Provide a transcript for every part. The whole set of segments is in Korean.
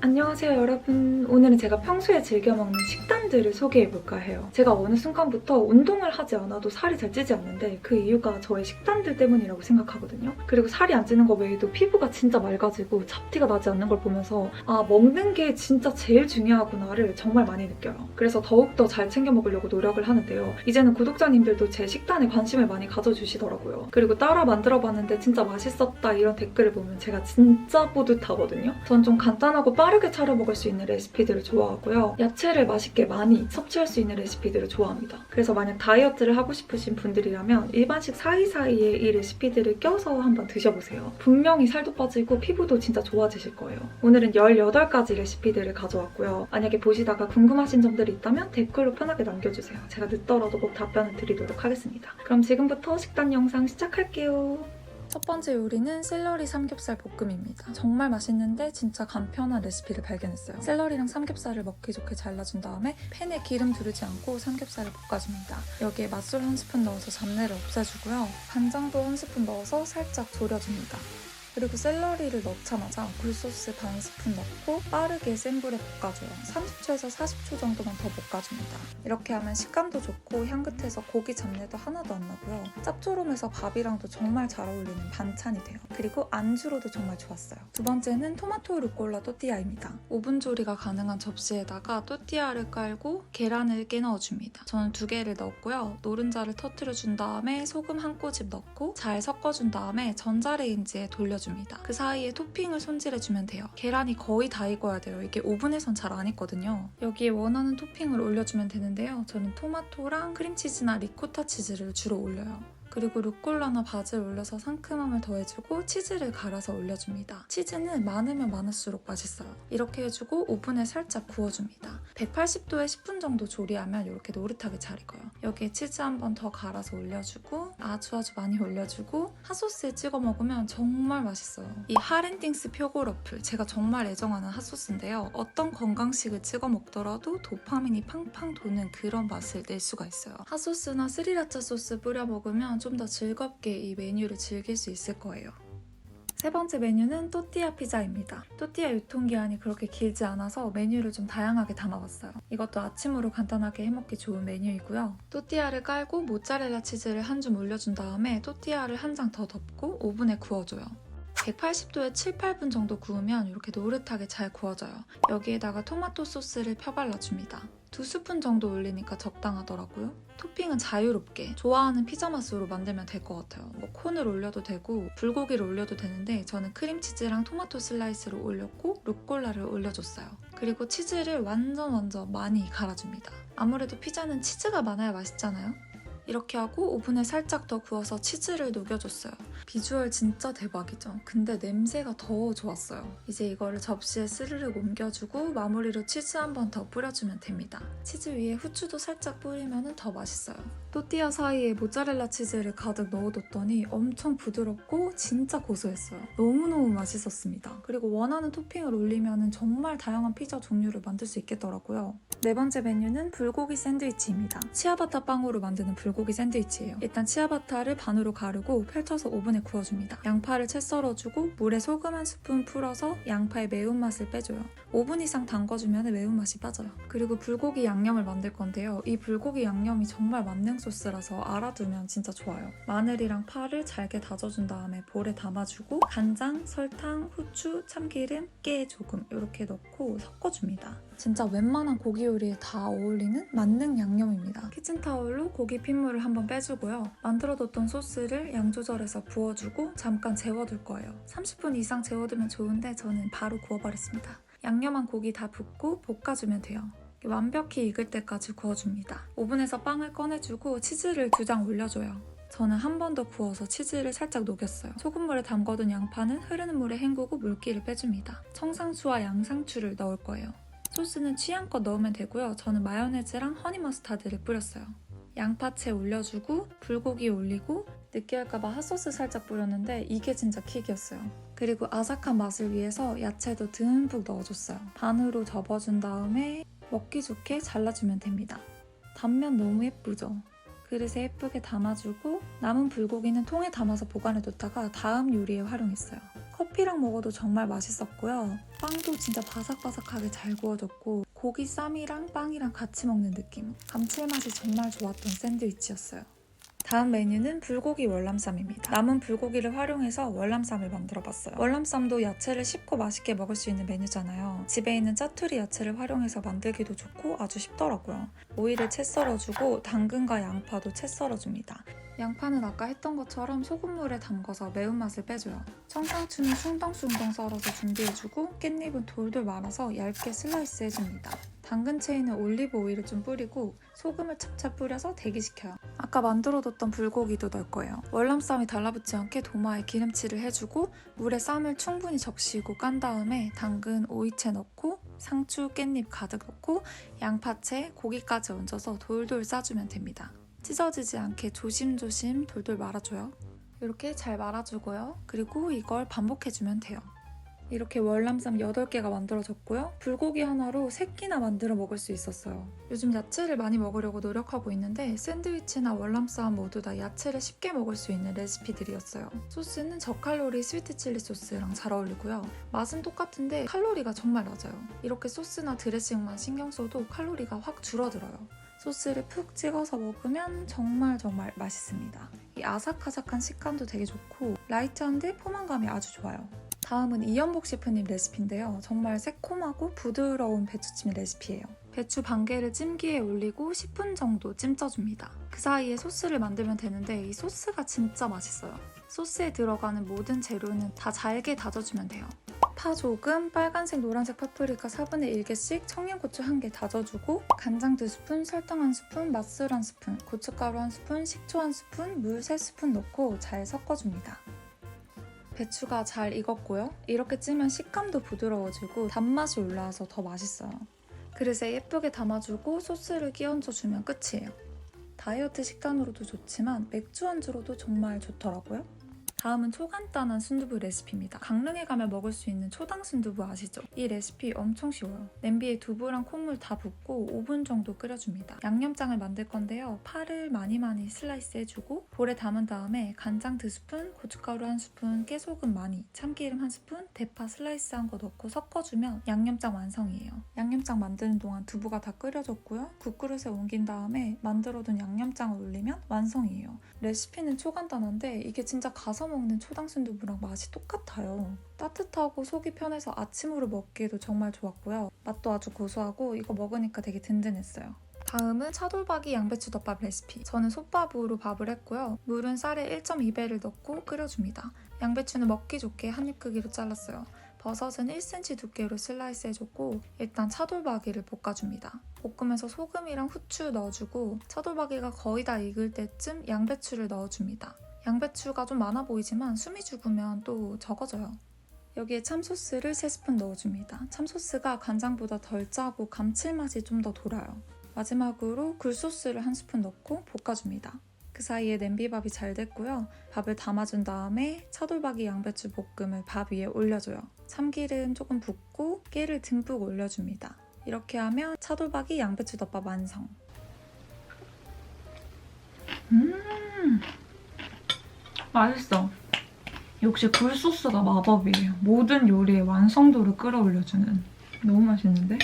안녕하세요 여러분. 오늘은 제가 평소에 즐겨 먹는 식단들을 소개해볼까 해요. 제가 어느 순간부터 운동을 하지 않아도 살이 잘 찌지 않는데 그 이유가 저의 식단들 때문이라고 생각하거든요. 그리고 살이 안 찌는 거 외에도 피부가 진짜 맑아지고 잡티가 나지 않는 걸 보면서 아, 먹는 게 진짜 제일 중요하구나를 정말 많이 느껴요. 그래서 더욱더 잘 챙겨 먹으려고 노력을 하는데요. 이제는 구독자님들도 제 식단에 관심을 많이 가져주시더라고요. 그리고 따라 만들어봤는데 진짜 맛있었다 이런 댓글을 보면 제가 진짜 뿌듯하거든요. 전 좀 간단하고 빠르게 차려 먹을 수 있는 레시피들을 좋아하고요. 야채를 맛있게 많이 섭취할 수 있는 레시피들을 좋아합니다. 그래서 만약 다이어트를 하고 싶으신 분들이라면 일반식 사이사이에 이 레시피들을 껴서 한번 드셔보세요. 분명히 살도 빠지고 피부도 진짜 좋아지실 거예요. 오늘은 18가지 레시피들을 가져왔고요. 만약에 보시다가 궁금하신 점들이 있다면 댓글로 편하게 남겨주세요. 제가 늦더라도 꼭 답변을 드리도록 하겠습니다. 그럼 지금부터 식단 영상 시작할게요. 첫 번째 요리는 샐러리 삼겹살 볶음입니다. 정말 맛있는데 진짜 간편한 레시피를 발견했어요. 샐러리랑 삼겹살을 먹기 좋게 잘라준 다음에 팬에 기름 두르지 않고 삼겹살을 볶아줍니다. 여기에 맛술 1스푼 넣어서 잡내를 없애주고요. 간장도 1스푼 넣어서 살짝 졸여줍니다. 그리고 샐러리를 넣자마자 굴소스 반 스푼 넣고 빠르게 센 불에 볶아줘요. 30초에서 40초 정도만 더 볶아줍니다. 이렇게 하면 식감도 좋고 향긋해서 고기 잡내도 하나도 안 나고요. 짭조름해서 밥이랑도 정말 잘 어울리는 반찬이 돼요. 그리고 안주로도 정말 좋았어요. 두 번째는 토마토 루꼴라 또띠아입니다. 오븐 조리가 가능한 접시에다가 또띠아를 깔고 계란을 깨 넣어줍니다. 저는 2개를 넣었고요. 노른자를 터뜨려준 다음에 소금 한 꼬집 넣고 잘 섞어준 다음에 전자레인지에 돌려줍니다. 그 사이에 토핑을 손질해주면 돼요. 계란이 거의 다 익어야 돼요. 이게 오븐에선 잘 안 익거든요. 여기에 원하는 토핑을 올려주면 되는데요. 저는 토마토랑 크림치즈나 리코타 치즈를 주로 올려요. 그리고 루꼴라나 바지를 올려서 상큼함을 더해주고 치즈를 갈아서 올려줍니다. 치즈는 많으면 많을수록 맛있어요. 이렇게 해주고 오븐에 살짝 구워줍니다. 180도에 10분 정도 조리하면 이렇게 노릇하게 잘 익어요. 여기에 치즈 한 번 더 갈아서 올려주고 아주 많이 올려주고 핫소스에 찍어 먹으면 정말 맛있어요. 이 하렌팅스 표고러플 제가 정말 애정하는 핫소스인데요. 어떤 건강식을 찍어 먹더라도 도파민이 팡팡 도는 그런 맛을 낼 수가 있어요. 핫소스나 스리라차 소스 뿌려 먹으면 좀 더 즐겁게 이 메뉴를 즐길 수 있을 거예요. 세 번째 메뉴는 또띠아 피자입니다. 또띠아 유통기한이 그렇게 길지 않아서 메뉴를 좀 다양하게 담아봤어요. 이것도 아침으로 간단하게 해먹기 좋은 메뉴이고요. 또띠아를 깔고 모짜렐라 치즈를 한 줌 올려준 다음에 또띠아를 한 장 더 덮고 오븐에 구워줘요. 180도에 7, 8분 정도 구우면 이렇게 노릇하게 잘 구워져요. 여기에다가 토마토 소스를 펴발라줍니다. 2스푼 정도 올리니까 적당하더라고요. 토핑은 자유롭게 좋아하는 피자 맛으로 만들면 될 것 같아요. 뭐 콘을 올려도 되고 불고기를 올려도 되는데 저는 크림치즈랑 토마토 슬라이스를 올렸고 루꼴라를 올려줬어요. 그리고 치즈를 완전 많이 갈아줍니다. 아무래도 피자는 치즈가 많아야 맛있잖아요. 이렇게 하고 오븐에 살짝 더 구워서 치즈를 녹여줬어요. 비주얼 진짜 대박이죠? 근데 냄새가 더 좋았어요. 이제 이거를 접시에 스르륵 옮겨주고 마무리로 치즈 한 번 더 뿌려주면 됩니다. 치즈 위에 후추도 살짝 뿌리면 더 맛있어요. 또띠아 사이에 모짜렐라 치즈를 가득 넣어뒀더니 엄청 부드럽고 진짜 고소했어요. 너무너무 맛있었습니다. 그리고 원하는 토핑을 올리면 정말 다양한 피자 종류를 만들 수 있겠더라고요. 네 번째 메뉴는 불고기 샌드위치입니다. 치아바타 빵으로 만드는 불고기 샌드위치예요. 일단 치아바타를 반으로 가르고 펼쳐서 오븐에 구워줍니다. 양파를 채 썰어주고 물에 소금 1스푼 풀어서 양파의 매운맛을 빼줘요. 5분 이상 담궈주면 매운맛이 빠져요. 그리고 불고기 양념을 만들 건데요. 이 불고기 양념이 정말 만능 소스라서 알아두면 진짜 좋아요. 마늘이랑 파를 잘게 다져준 다음에 볼에 담아주고 간장, 설탕, 후추, 참기름, 깨 조금 이렇게 넣고 섞어줍니다. 진짜 웬만한 고기 요리에 다 어울리는 만능 양념입니다. 키친타올로 고기 핏물을 한번 빼주고요. 만들어뒀던 소스를 양 조절해서 부어주고 잠깐 재워둘 거예요. 30분 이상 재워두면 좋은데 저는 바로 구워버렸습니다. 양념한 고기 다 붓고 볶아주면 돼요. 완벽히 익을 때까지 구워줍니다. 오븐에서 빵을 꺼내주고 치즈를 2장 올려줘요. 저는 한 번 더 구워서 치즈를 살짝 녹였어요. 소금물에 담궈둔 양파는 흐르는 물에 헹구고 물기를 빼줍니다. 청상추와 양상추를 넣을 거예요. 소스는 취향껏 넣으면 되고요. 저는 마요네즈랑 허니 머스타드를 뿌렸어요. 양파채 올려주고 불고기 올리고 느끼할까봐 핫소스 살짝 뿌렸는데 이게 진짜 킥이었어요. 그리고 아삭한 맛을 위해서 야채도 듬뿍 넣어줬어요. 반으로 접어준 다음에 먹기 좋게 잘라주면 됩니다. 단면 너무 예쁘죠? 그릇에 예쁘게 담아주고 남은 불고기는 통에 담아서 보관해뒀다가 다음 요리에 활용했어요. 커피랑 먹어도 정말 맛있었고요. 빵도 진짜 바삭바삭하게 잘 구워졌고 고기 쌈이랑 빵이랑 같이 먹는 느낌. 감칠맛이 정말 좋았던 샌드위치였어요. 다음 메뉴는 불고기 월남쌈입니다. 남은 불고기를 활용해서 월남쌈을 만들어봤어요. 월남쌈도 야채를 씹고 맛있게 먹을 수 있는 메뉴잖아요. 집에 있는 짜투리 야채를 활용해서 만들기도 좋고 아주 쉽더라고요. 오이를 채 썰어주고 당근과 양파도 채 썰어줍니다. 양파는 아까 했던 것처럼 소금물에 담가서 매운맛을 빼줘요. 청상추는 숭덩숭덩 썰어서 준비해주고 깻잎은 돌돌 말아서 얇게 슬라이스 해줍니다. 당근채에는 올리브 오일을 좀 뿌리고 소금을 찹찹 뿌려서 대기시켜요. 아까 만들어뒀던 불고기도 넣을 거예요. 월남쌈이 달라붙지 않게 도마에 기름칠을 해주고 물에 쌈을 충분히 적시고 깐 다음에 당근, 오이채 넣고 상추, 깻잎 가득 넣고 양파채, 고기까지 얹어서 돌돌 싸주면 됩니다. 찢어지지 않게 조심조심 돌돌 말아줘요. 이렇게 잘 말아주고요. 그리고 이걸 반복해주면 돼요. 이렇게 월남쌈 8개가 만들어졌고요. 불고기 하나로 3끼나 만들어 먹을 수 있었어요. 요즘 야채를 많이 먹으려고 노력하고 있는데 샌드위치나 월남쌈 모두 다 야채를 쉽게 먹을 수 있는 레시피들이었어요. 소스는 저칼로리 스위트 칠리 소스랑 잘 어울리고요. 맛은 똑같은데 칼로리가 정말 낮아요. 이렇게 소스나 드레싱만 신경 써도 칼로리가 확 줄어들어요. 소스를 푹 찍어서 먹으면 정말 맛있습니다. 이 아삭아삭한 식감도 되게 좋고 라이트한데 포만감이 아주 좋아요. 다음은 이연복 셰프님 레시피인데요. 정말 새콤하고 부드러운 배추찜 레시피예요. 배추 반 개를 찜기에 올리고 10분 정도 찜쪄줍니다. 그 사이에 소스를 만들면 되는데 이 소스가 진짜 맛있어요. 소스에 들어가는 모든 재료는 다 잘게 다져주면 돼요. 파 조금, 빨간색, 노란색 파프리카 4분의 1개씩, 청양고추 1개 다져주고 간장 2스푼, 설탕 1스푼, 맛술 1스푼, 고춧가루 1스푼, 식초 1스푼, 물 3스푼 넣고 잘 섞어줍니다. 배추가 잘 익었고요. 이렇게 찌면 식감도 부드러워지고 단맛이 올라와서 더 맛있어요. 그릇에 예쁘게 담아주고 소스를 끼얹어주면 끝이에요. 다이어트 식단으로도 좋지만 맥주 안주로도 정말 좋더라고요. 다음은 초간단한 순두부 레시피입니다. 강릉에 가면 먹을 수 있는 초당 순두부 아시죠? 이 레시피 엄청 쉬워요. 냄비에 두부랑 콩물 다 붓고 5분 정도 끓여줍니다. 양념장을 만들 건데요. 파를 많이 슬라이스 해주고 볼에 담은 다음에 간장 2스푼, 고춧가루 1스푼, 깨소금 많이, 참기름 1스푼, 대파 슬라이스한 거 넣고 섞어주면 양념장 완성이에요. 양념장 만드는 동안 두부가 다 끓여졌고요. 국그릇에 옮긴 다음에 만들어둔 양념장을 올리면 완성이에요. 레시피는 초간단한데 이게 진짜 가서 먹는 초당 순두부랑 맛이 똑같아요. 따뜻하고 속이 편해서 아침으로 먹기에도 정말 좋았고요. 맛도 아주 고소하고 이거 먹으니까 되게 든든했어요. 다음은 차돌박이 양배추 덮밥 레시피. 저는 솥밥으로 밥을 했고요. 물은 쌀에 1.2배를 넣고 끓여줍니다. 양배추는 먹기 좋게 한입 크기로 잘랐어요. 버섯은 1cm 두께로 슬라이스 해줬고 일단 차돌박이를 볶아줍니다. 볶으면서 소금이랑 후추 넣어주고 차돌박이가 거의 다 익을 때쯤 양배추를 넣어줍니다. 양배추가 좀 많아 보이지만 숨이 죽으면 또 적어져요. 여기에 참소스를 3스푼 넣어줍니다. 참소스가 간장보다 덜 짜고 감칠맛이 좀 더 돌아요. 마지막으로 굴소스를 1스푼 넣고 볶아줍니다. 그 사이에 냄비밥이 잘 됐고요. 밥을 담아준 다음에 차돌박이 양배추 볶음을 밥 위에 올려줘요. 참기름 조금 붓고 깨를 듬뿍 올려줍니다. 이렇게 하면 차돌박이 양배추 덮밥 완성. 맛있어. 역시 굴소스가 마법이에요. 모든 요리의 완성도를 끌어올려주는. 너무 맛있는데?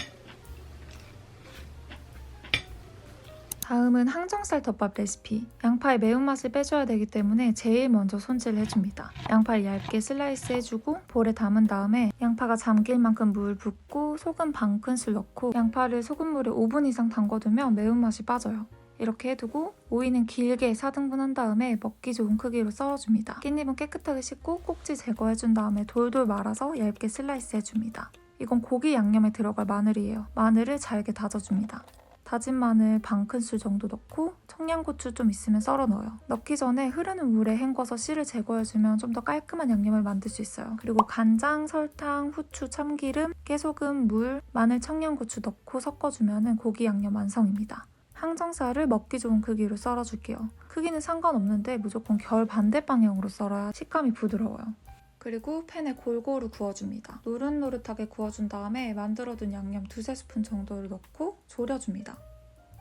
다음은 항정살 덮밥 레시피. 양파의 매운맛을 빼줘야 되기 때문에 제일 먼저 손질을 해줍니다. 양파를 얇게 슬라이스 해주고 볼에 담은 다음에 양파가 잠길 만큼 물 붓고 소금 반 큰술 넣고 양파를 소금물에 5분 이상 담궈두면 매운맛이 빠져요. 이렇게 해두고 오이는 길게 4등분 한 다음에 먹기 좋은 크기로 썰어줍니다. 깻잎은 깨끗하게 씻고 꼭지 제거해준 다음에 돌돌 말아서 얇게 슬라이스 해줍니다. 이건 고기 양념에 들어갈 마늘이에요. 마늘을 잘게 다져줍니다. 다진 마늘 반 큰술 정도 넣고 청양고추 좀 있으면 썰어 넣어요. 넣기 전에 흐르는 물에 헹궈서 씨를 제거해주면 좀 더 깔끔한 양념을 만들 수 있어요. 그리고 간장, 설탕, 후추, 참기름, 깨소금, 물, 마늘, 청양고추 넣고 섞어주면 고기 양념 완성입니다. 항정살을 먹기 좋은 크기로 썰어줄게요. 크기는 상관없는데 무조건 결 반대 방향으로 썰어야 식감이 부드러워요. 그리고 팬에 골고루 구워줍니다. 노릇노릇하게 구워준 다음에 만들어둔 양념 2-3스푼 정도를 넣고 졸여줍니다.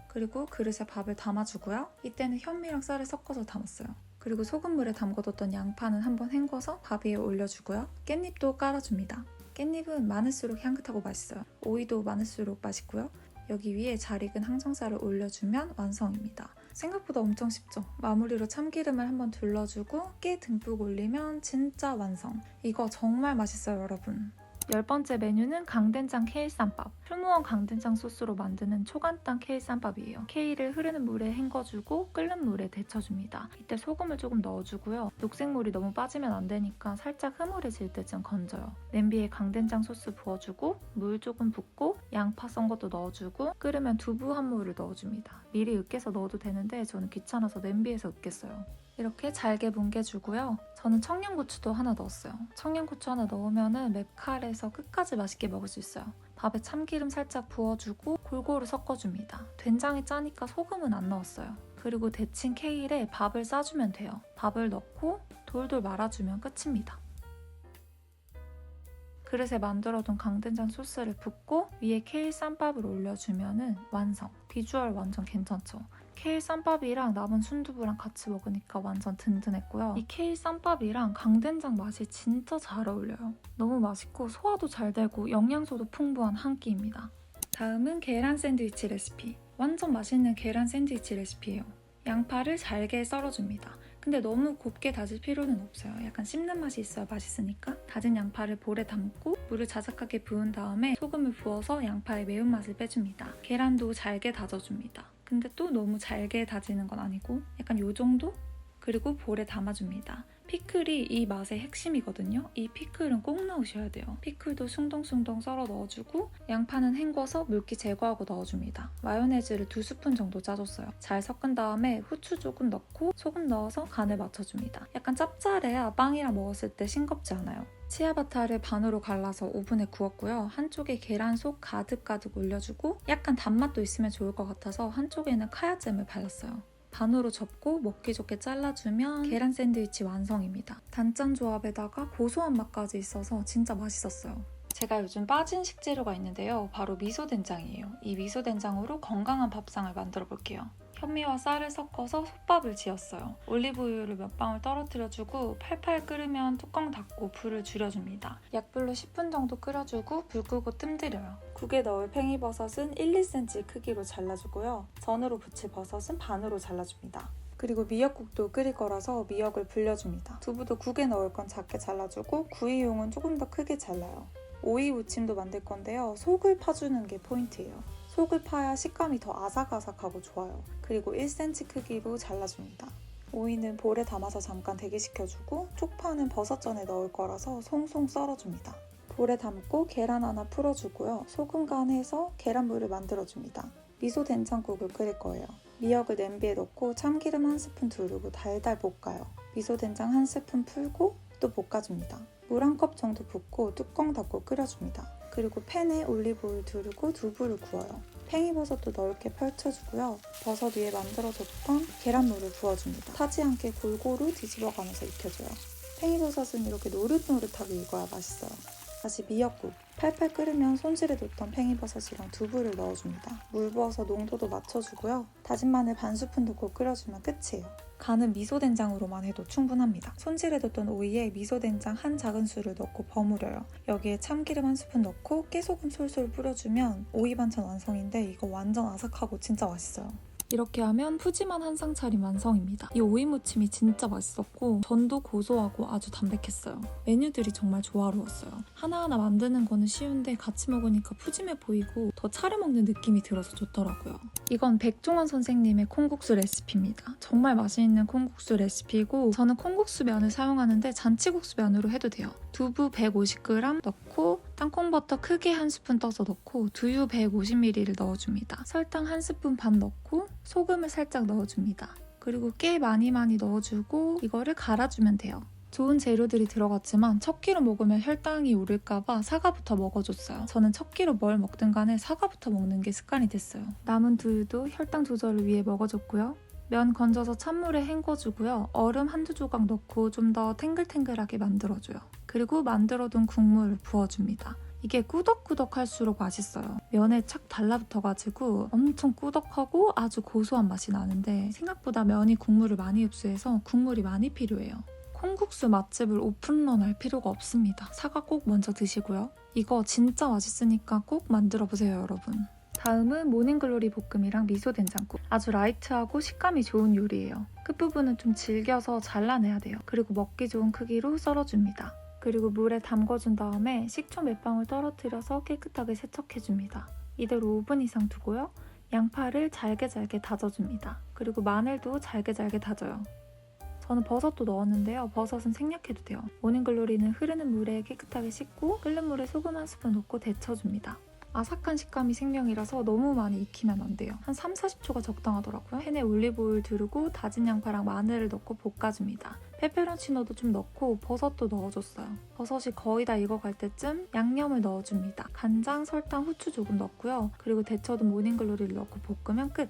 그리고 그릇에 밥을 담아주고요. 이때는 현미랑 쌀을 섞어서 담았어요. 그리고 소금물에 담궈뒀던 양파는 한번 헹궈서 밥 위에 올려주고요. 깻잎도 깔아줍니다. 깻잎은 많을수록 향긋하고 맛있어요. 오이도 많을수록 맛있고요. 여기 위에 잘 익은 항정살을 올려주면 완성입니다. 생각보다 엄청 쉽죠? 마무리로 참기름을 한번 둘러주고 깨 듬뿍 올리면 진짜 완성! 이거 정말 맛있어요, 여러분. 10번째 메뉴는 강된장 케일쌈밥. 풀무원 강된장 소스로 만드는 초간단 케일쌈밥이에요. 케일을 흐르는 물에 헹궈주고 끓는 물에 데쳐줍니다. 이때 소금을 조금 넣어주고요. 녹색물이 너무 빠지면 안 되니까 살짝 흐물해질 때쯤 건져요. 냄비에 강된장 소스 부어주고 물 조금 붓고 양파 썬 것도 넣어주고 끓으면 두부 한 모를 넣어줍니다. 미리 으깨서 넣어도 되는데 저는 귀찮아서 냄비에서 으깼어요. 이렇게 잘게 뭉개주고요. 저는 청양고추도 하나 넣었어요. 청양고추 하나 넣으면 맵칼에서 끝까지 맛있게 먹을 수 있어요. 밥에 참기름 살짝 부어주고 골고루 섞어줍니다. 된장이 짜니까 소금은 안 넣었어요. 그리고 데친 케일에 밥을 싸주면 돼요. 밥을 넣고 돌돌 말아주면 끝입니다. 그릇에 만들어둔 강된장 소스를 붓고 위에 케일 쌈밥을 올려주면 완성! 비주얼 완전 괜찮죠? 케일 쌈밥이랑 남은 순두부랑 같이 먹으니까 완전 든든했고요. 이 케일 쌈밥이랑 강된장 맛이 진짜 잘 어울려요. 너무 맛있고 소화도 잘 되고 영양소도 풍부한 한 끼입니다. 다음은 계란 샌드위치 레시피. 완전 맛있는 계란 샌드위치 레시피예요. 양파를 잘게 썰어줍니다. 근데 너무 곱게 다질 필요는 없어요. 약간 씹는 맛이 있어야 맛있으니까. 다진 양파를 볼에 담고 물을 자작하게 부은 다음에 소금을 부어서 양파의 매운맛을 빼줍니다. 계란도 잘게 다져줍니다. 근데 또 너무 잘게 다지는 건 아니고 약간 요 정도? 그리고 볼에 담아줍니다. 피클이 이 맛의 핵심이거든요. 이 피클은 꼭 넣으셔야 돼요. 피클도 숭덩숭덩 썰어 넣어주고 양파는 헹궈서 물기 제거하고 넣어줍니다. 마요네즈를 2스푼 정도 짜줬어요. 잘 섞은 다음에 후추 조금 넣고 소금 넣어서 간을 맞춰줍니다. 약간 짭짤해야 빵이랑 먹었을 때 싱겁지 않아요. 치아바타를 반으로 갈라서 오븐에 구웠고요. 한쪽에 계란 속 가득가득 올려주고 약간 단맛도 있으면 좋을 것 같아서 한쪽에는 카야잼을 발랐어요. 반으로 접고 먹기 좋게 잘라주면 계란 샌드위치 완성입니다. 단짠 조합에다가 고소한 맛까지 있어서 진짜 맛있었어요. 제가 요즘 빠진 식재료가 있는데요. 바로 미소된장이에요. 이 미소된장으로 건강한 밥상을 만들어 볼게요. 현미와 쌀을 섞어서 솥밥을 지었어요. 올리브유를 몇 방울 떨어뜨려주고 팔팔 끓으면 뚜껑 닫고 불을 줄여줍니다. 약불로 10분 정도 끓여주고 불 끄고 뜸들여요. 국에 넣을 팽이버섯은 1, 2cm 크기로 잘라주고요. 전으로 부칠 버섯은 반으로 잘라줍니다. 그리고 미역국도 끓일 거라서 미역을 불려줍니다. 두부도 국에 넣을 건 작게 잘라주고 구이용은 조금 더 크게 잘라요. 오이 무침도 만들 건데요. 속을 파주는 게 포인트예요. 속을 파야 식감이 더 아삭아삭하고 좋아요. 그리고 1cm 크기로 잘라줍니다. 오이는 볼에 담아서 잠깐 대기시켜주고 쪽파는 버섯전에 넣을 거라서 송송 썰어줍니다. 볼에 담고 계란 하나 풀어주고요. 소금 간해서 계란물을 만들어줍니다. 미소 된장국을 끓일 거예요. 미역을 냄비에 넣고 참기름 1스푼 두르고 달달 볶아요. 미소 된장 1스푼 풀고 또 볶아줍니다. 물 1컵 정도 붓고 뚜껑 닫고 끓여줍니다. 그리고 팬에 올리브오일 두르고 두부를 구워요. 팽이버섯도 넓게 펼쳐주고요. 버섯 위에 만들어뒀던 계란물을 부어줍니다. 타지 않게 골고루 뒤집어가면서 익혀줘요. 팽이버섯은 이렇게 노릇노릇하게 익어야 맛있어요. 다시 미역국. 팔팔 끓으면 손질해뒀던 팽이버섯이랑 두부를 넣어줍니다. 물 부어서 농도도 맞춰주고요. 다진 마늘 반 스푼 넣고 끓여주면 끝이에요. 간은 미소된장으로만 해도 충분합니다. 손질해뒀던 오이에 미소된장 한 작은술을 넣고 버무려요. 여기에 참기름 1스푼 넣고 깨소금 솔솔 뿌려주면 오이 반찬 완성인데 이거 완전 아삭하고 진짜 맛있어요. 이렇게 하면 푸짐한 한상 차림 완성입니다. 이 오이 무침이 진짜 맛있었고 전도 고소하고 아주 담백했어요. 메뉴들이 정말 조화로웠어요. 하나하나 만드는 거는 쉬운데 같이 먹으니까 푸짐해 보이고 더 차려 먹는 느낌이 들어서 좋더라고요. 이건 백종원 선생님의 콩국수 레시피입니다. 정말 맛있는 콩국수 레시피고 저는 콩국수 면을 사용하는데 잔치국수 면으로 해도 돼요. 두부 150g 넣고 땅콩버터 크게 1스푼 떠서 넣고 두유 150ml를 넣어줍니다. 설탕 1스푼 반 넣고 소금을 살짝 넣어줍니다. 그리고 꽤 많이 넣어주고 이거를 갈아주면 돼요. 좋은 재료들이 들어갔지만 첫 끼로 먹으면 혈당이 오를까봐 사과부터 먹어줬어요. 저는 첫 끼로 뭘 먹든 간에 사과부터 먹는 게 습관이 됐어요. 남은 두유도 혈당 조절을 위해 먹어줬고요. 면 건져서 찬물에 헹궈주고요. 얼음 한두 조각 넣고 좀 더 탱글탱글하게 만들어줘요. 그리고 만들어둔 국물을 부어줍니다. 이게 꾸덕꾸덕할수록 맛있어요. 면에 착 달라붙어가지고 엄청 꾸덕하고 아주 고소한 맛이 나는데 생각보다 면이 국물을 많이 흡수해서 국물이 많이 필요해요. 콩국수 맛집을 오픈런 할 필요가 없습니다. 사과 꼭 먼저 드시고요. 이거 진짜 맛있으니까 꼭 만들어보세요, 여러분. 다음은 모닝글로리 볶음이랑 미소된장국. 아주 라이트하고 식감이 좋은 요리예요. 끝부분은 좀 질겨서 잘라내야 돼요. 그리고 먹기 좋은 크기로 썰어줍니다. 그리고 물에 담궈준 다음에 식초 몇 방울 떨어뜨려서 깨끗하게 세척해줍니다. 이대로 5분 이상 두고요. 양파를 잘게 다져줍니다. 그리고 마늘도 잘게 다져요. 저는 버섯도 넣었는데요. 버섯은 생략해도 돼요. 모닝글로리는 흐르는 물에 깨끗하게 씻고 끓는 물에 소금 한 스푼 넣고 데쳐줍니다. 아삭한 식감이 생명이라서 너무 많이 익히면 안 돼요. 한 3-40초가 적당하더라고요. 팬에 올리브오일 두르고 다진 양파랑 마늘을 넣고 볶아줍니다. 페페론치노도 좀 넣고 버섯도 넣어줬어요. 버섯이 거의 다 익어갈 때쯤 양념을 넣어줍니다. 간장, 설탕, 후추 조금 넣고요. 그리고 데쳐둔 모닝글로리를 넣고 볶으면 끝!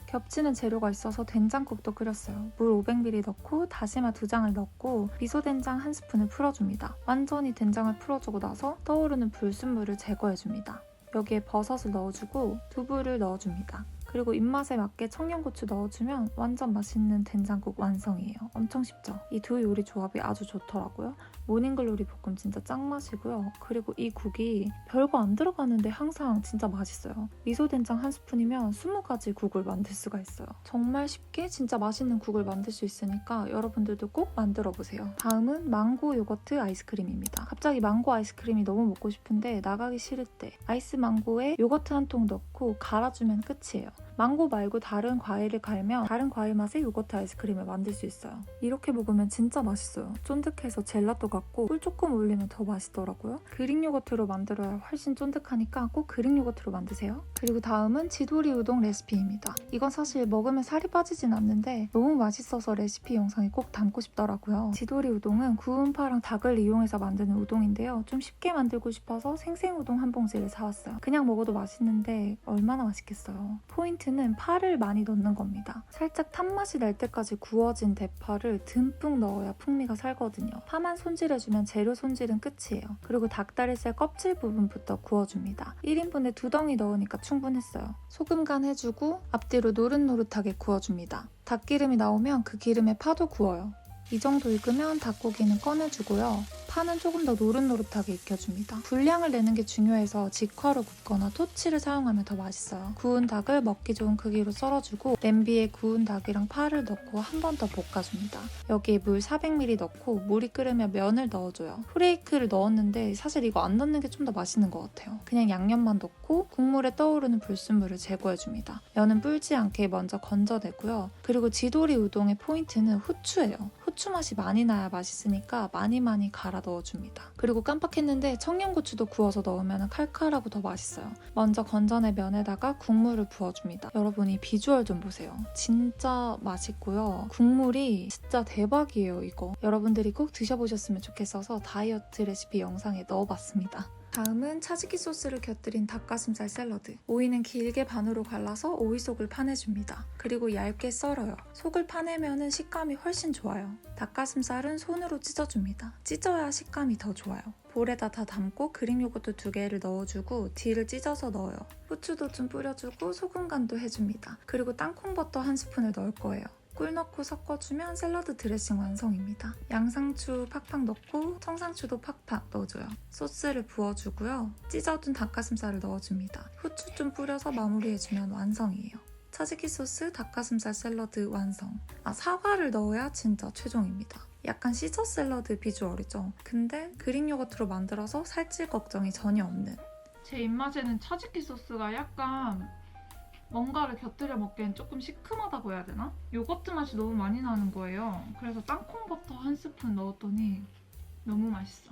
겹치는 재료가 있어서 된장국도 끓였어요. 물 500ml 넣고 다시마 2장을 넣고 미소된장 1스푼을 풀어줍니다. 완전히 된장을 풀어주고 나서 떠오르는 불순물을 제거해줍니다. 여기에 버섯을 넣어주고 두부를 넣어줍니다. 그리고 입맛에 맞게 청양고추 넣어주면 완전 맛있는 된장국 완성이에요. 엄청 쉽죠? 이 두 요리 조합이 아주 좋더라고요. 모닝글로리 볶음 진짜 짱맛이고요. 그리고 이 국이 별거 안 들어가는데 항상 진짜 맛있어요. 미소된장 1스푼이면 20가지 국을 만들 수가 있어요. 정말 쉽게 진짜 맛있는 국을 만들 수 있으니까 여러분들도 꼭 만들어보세요. 다음은 망고 요거트 아이스크림입니다. 갑자기 망고 아이스크림이 너무 먹고 싶은데 나가기 싫을 때 아이스 망고에 요거트 한 통 넣고 갈아주면 끝이에요. 망고 말고 다른 과일을 갈면 다른 과일 맛의 요거트 아이스크림을 만들 수 있어요. 이렇게 먹으면 진짜 맛있어요. 쫀득해서 젤라또 같고 꿀 조금 올리면 더 맛있더라고요. 그릭 요거트로 만들어야 훨씬 쫀득하니까 꼭 그릭 요거트로 만드세요. 그리고 다음은 지도리 우동 레시피입니다. 이건 사실 먹으면 살이 빠지진 않는데 너무 맛있어서 레시피 영상에 꼭 담고 싶더라고요. 지도리 우동은 구운 파랑 닭을 이용해서 만드는 우동인데요. 좀 쉽게 만들고 싶어서 생생 우동 한 봉지를 사왔어요. 그냥 먹어도 맛있는데 얼마나 맛있겠어요. 포인트는 파를 많이 넣는 겁니다. 살짝 탄맛이 날 때까지 구워진 대파를 듬뿍 넣어야 풍미가 살거든요. 파만 손질해주면 재료 손질은 끝이에요. 그리고 닭다리살 껍질 부분부터 구워줍니다. 1인분에 2덩이 넣으니까 충분했어요. 소금 간 해주고 앞뒤로 노릇노릇하게 구워줍니다. 닭기름이 나오면 그 기름에 파도 구워요. 이 정도 익으면 닭고기는 꺼내주고요. 파는 조금 더 노릇노릇하게 익혀줍니다. 분량을 내는 게 중요해서 직화로 굽거나 토치를 사용하면 더 맛있어요. 구운 닭을 먹기 좋은 크기로 썰어주고 냄비에 구운 닭이랑 파를 넣고 한 번 더 볶아줍니다. 여기에 물 400ml 넣고 물이 끓으면 면을 넣어줘요. 프레이크를 넣었는데 사실 이거 안 넣는 게 좀 더 맛있는 것 같아요. 그냥 양념만 넣고 국물에 떠오르는 불순물을 제거해줍니다. 면은 불지 않게 먼저 건져내고요. 그리고 지도리 우동의 포인트는 후추예요. 후추 맛이 많이 나야 맛있으니까 많이 갈아 넣어줍니다. 그리고 깜빡했는데 청양고추도 구워서 넣으면 칼칼하고 더 맛있어요. 먼저 건져낸 면에다가 국물을 부어줍니다. 여러분 이 비주얼 좀 보세요. 진짜 맛있고요. 국물이 진짜 대박이에요, 이거. 여러분들이 꼭 드셔보셨으면 좋겠어서 다이어트 레시피 영상에 넣어봤습니다. 다음은 차즈키 소스를 곁들인 닭가슴살 샐러드. 오이는 길게 반으로 갈라서 오이 속을 파내줍니다. 그리고 얇게 썰어요. 속을 파내면 식감이 훨씬 좋아요. 닭가슴살은 손으로 찢어줍니다. 찢어야 식감이 더 좋아요. 볼에다 다 담고 그릭 요거트 2개를 넣어주고 뒤를 찢어서 넣어요. 후추도 좀 뿌려주고 소금 간도 해줍니다. 그리고 땅콩버터 1스푼을 넣을 거예요. 꿀 넣고 섞어주면 샐러드 드레싱 완성입니다. 양상추 팍팍 넣고 청상추도 팍팍 넣어줘요. 소스를 부어주고요. 찢어둔 닭가슴살을 넣어줍니다. 후추 좀 뿌려서 마무리해주면 완성이에요. 차즈키 소스 닭가슴살 샐러드 완성. 사과를 넣어야 진짜 최종입니다. 약간 시저 샐러드 비주얼이죠. 근데 그릭 요거트로 만들어서 살찔 걱정이 전혀 없는. 제 입맛에는 차즈키 소스가 약간 뭔가를 곁들여 먹기엔 조금 시큼하다고 해야 되나? 요거트 맛이 너무 많이 나는 거예요. 그래서 땅콩버터 1스푼 넣었더니 너무 맛있어.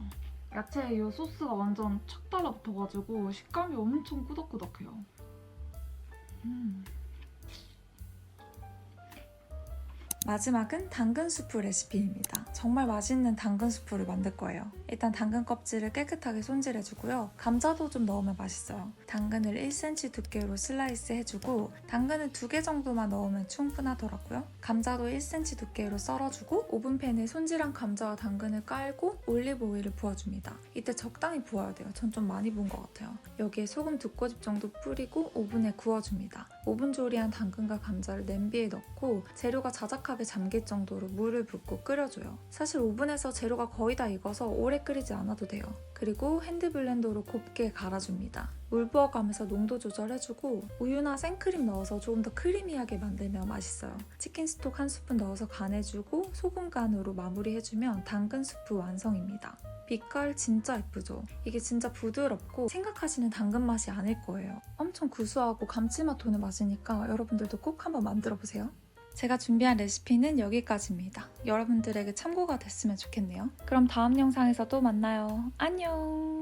야채에 이 소스가 완전 착 달라붙어가지고 식감이 엄청 꾸덕꾸덕해요. 마지막은 당근 수프 레시피입니다. 정말 맛있는 당근 수프를 만들 거예요. 일단 당근 껍질을 깨끗하게 손질해주고요. 감자도 좀 넣으면 맛있어요. 당근을 1cm 두께로 슬라이스 해주고 당근을 2개 정도만 넣으면 충분하더라고요. 감자도 1cm 두께로 썰어주고 오븐팬에 손질한 감자와 당근을 깔고 올리브 오일을 부어줍니다. 이때 적당히 부어야 돼요. 전 좀 많이 부은 것 같아요. 여기에 소금 2꼬집 정도 뿌리고 오븐에 구워줍니다. 오븐 조리한 당근과 감자를 냄비에 넣고 재료가 자작하게 잠길 정도로 물을 붓고 끓여줘요. 사실 오븐에서 재료가 거의 다 익어서 오래 끓이지 않아도 돼요. 그리고 핸드블렌더로 곱게 갈아줍니다. 물 부어가면서 농도 조절해주고 우유나 생크림 넣어서 조금 더 크리미하게 만들면 맛있어요. 치킨 스톡 1스푼 넣어서 간해주고 소금 간으로 마무리해주면 당근 수프 완성입니다. 빛깔 진짜 예쁘죠? 이게 진짜 부드럽고 생각하시는 당근 맛이 아닐 거예요. 엄청 구수하고 감칠맛 도는 맛이니까 여러분들도 꼭 한번 만들어보세요. 제가 준비한 레시피는 여기까지입니다. 여러분들에게 참고가 됐으면 좋겠네요. 그럼 다음 영상에서 또 만나요. 안녕!